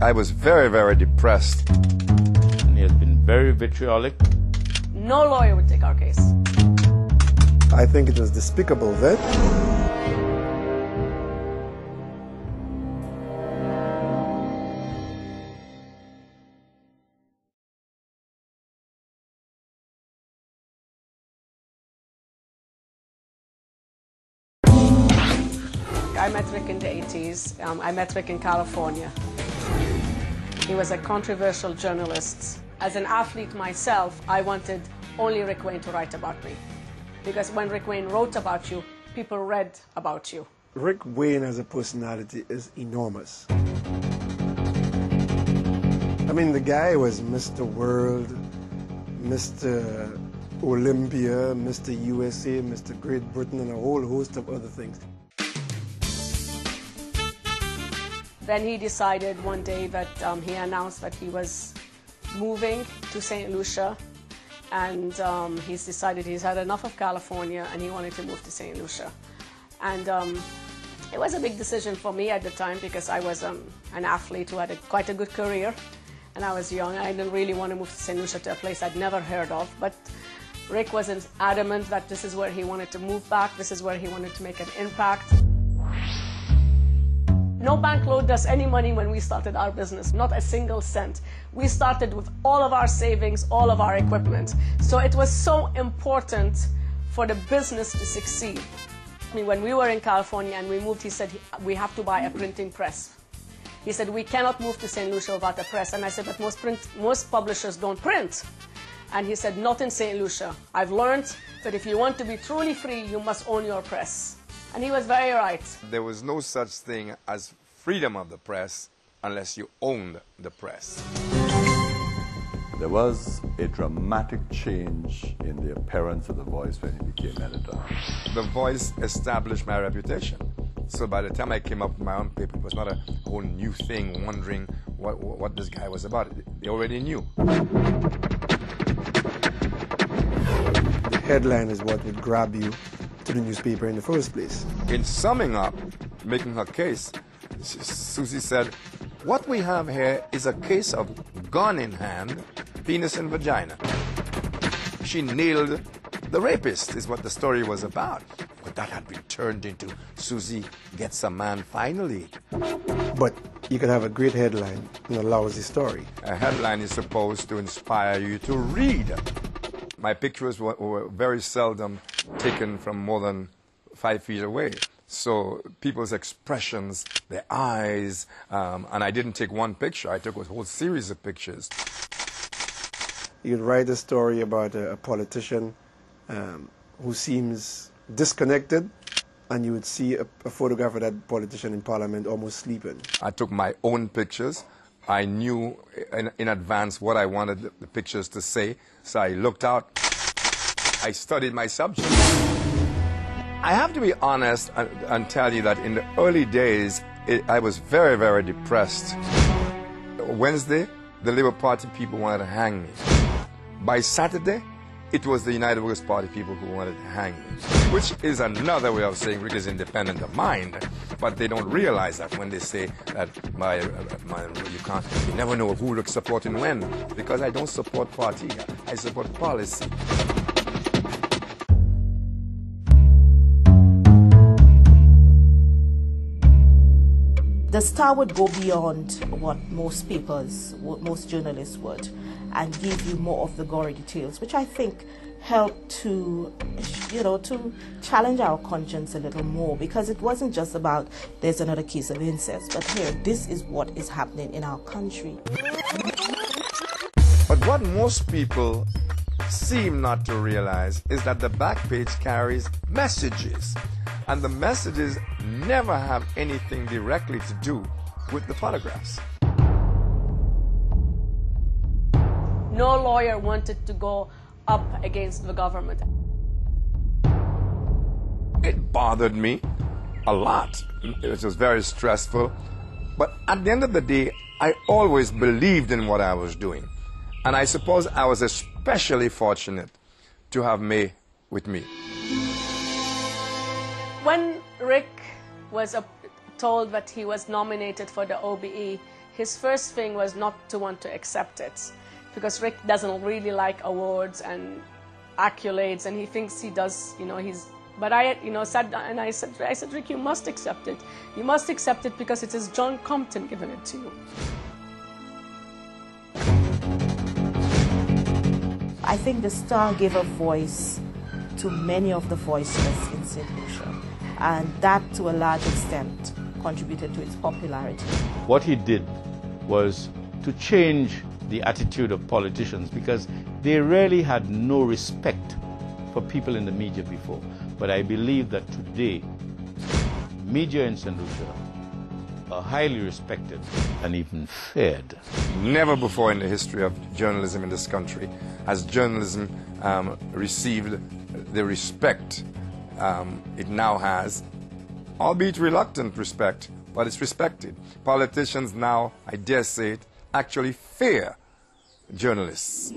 I was very, very depressed. And he has been very vitriolic. No lawyer would take our case. I think it was despicable then. I met Rick in the 80s. I met Rick in California. He was a controversial journalist. As an athlete myself, I wanted only Rick Wayne to write about me. Because when Rick Wayne wrote about you, people read about you. Rick Wayne as a personality is enormous. I mean, the guy was Mr. World, Mr. Olympia, Mr. USA, Mr. Great Britain, and a whole host of other things. Then he decided one day that he announced that he was moving to St. Lucia, and he's decided he's had enough of California and he wanted to move to St. Lucia. And it was a big decision for me at the time because I was an athlete who had quite a good career, and I was young. I didn't really want to move to St. Lucia, to a place I'd never heard of, but Rick was adamant that this is where he wanted to move back, this is where he wanted to make an impact. No bank loaned us any money when we started our business, not a single cent. We started with all of our savings, all of our equipment. So it was so important for the business to succeed. I mean, when we were in California and we moved, he said, we have to buy a printing press. He said, we cannot move to St. Lucia without a press. And I said, but most publishers don't print. And he said, not in St. Lucia. I've learned that if you want to be truly free, you must own your press. And he was very right. There was no such thing as freedom of the press unless you owned the press. There was a dramatic change in the appearance of The Voice when he became editor. The Voice established my reputation. So by the time I came up with my own paper, it was not a whole new thing, wondering what this guy was about. They already knew. The headline is what would grab you to the newspaper in the first place. In summing up, making her case, Susie said, what we have here is a case of gun in hand, penis and vagina. She nailed the rapist, is what the story was about. But that had been turned into Susie gets a man finally. But you could have a great headline and a lousy story. A headline is supposed to inspire you to read. My pictures were very seldom taken from more than 5 feet away. So people's expressions, their eyes, and I didn't take one picture, I took a whole series of pictures. You'd write a story about a politician who seems disconnected, and you would see a photograph of that politician in Parliament almost sleeping. I took my own pictures. I knew in advance what I wanted the pictures to say, so I looked out. I studied my subject. I have to be honest and tell you that in the early days, I was very, very depressed. Wednesday, the Labour Party people wanted to hang me. By Saturday, it was the United Workers' Party people who wanted to hang me, which is another way of saying Rick is independent of mind, but they don't realize that when they say that you never know who Rick's supporting when, because I don't support party, I support policy. The Star would go beyond what most journalists would, and give you more of the gory details, which I think helped to, to challenge our conscience a little more, because it wasn't just about there's another case of incest, but here, this is what is happening in our country. But what most people seem not to realize is that the back page carries messages, and the messages never have anything directly to do with the photographs. No lawyer wanted to go up against the government. It bothered me a lot. It was very stressful. But at the end of the day, I always believed in what I was doing. And I suppose I was especially fortunate to have May with me. When Rick was told that he was nominated for the OBE, his first thing was not to want to accept it, because Rick doesn't really like awards and accolades, and he thinks he does, you know, he's. But I, you know, sat down and I said, Rick, you must accept it. You must accept it because it is John Compton giving it to you. I think the Star gave a voice to many of the voiceless in St. Lucia, and that, to a large extent, contributed to its popularity. What he did was to change the attitude of politicians, because they really had no respect for people in the media before. But I believe that today, media in St. Lucia are highly respected and even feared. Never before in the history of journalism in this country has journalism received the respect it now has, albeit reluctant respect, but it's respected. Politicians now, I dare say it, actually fear journalists.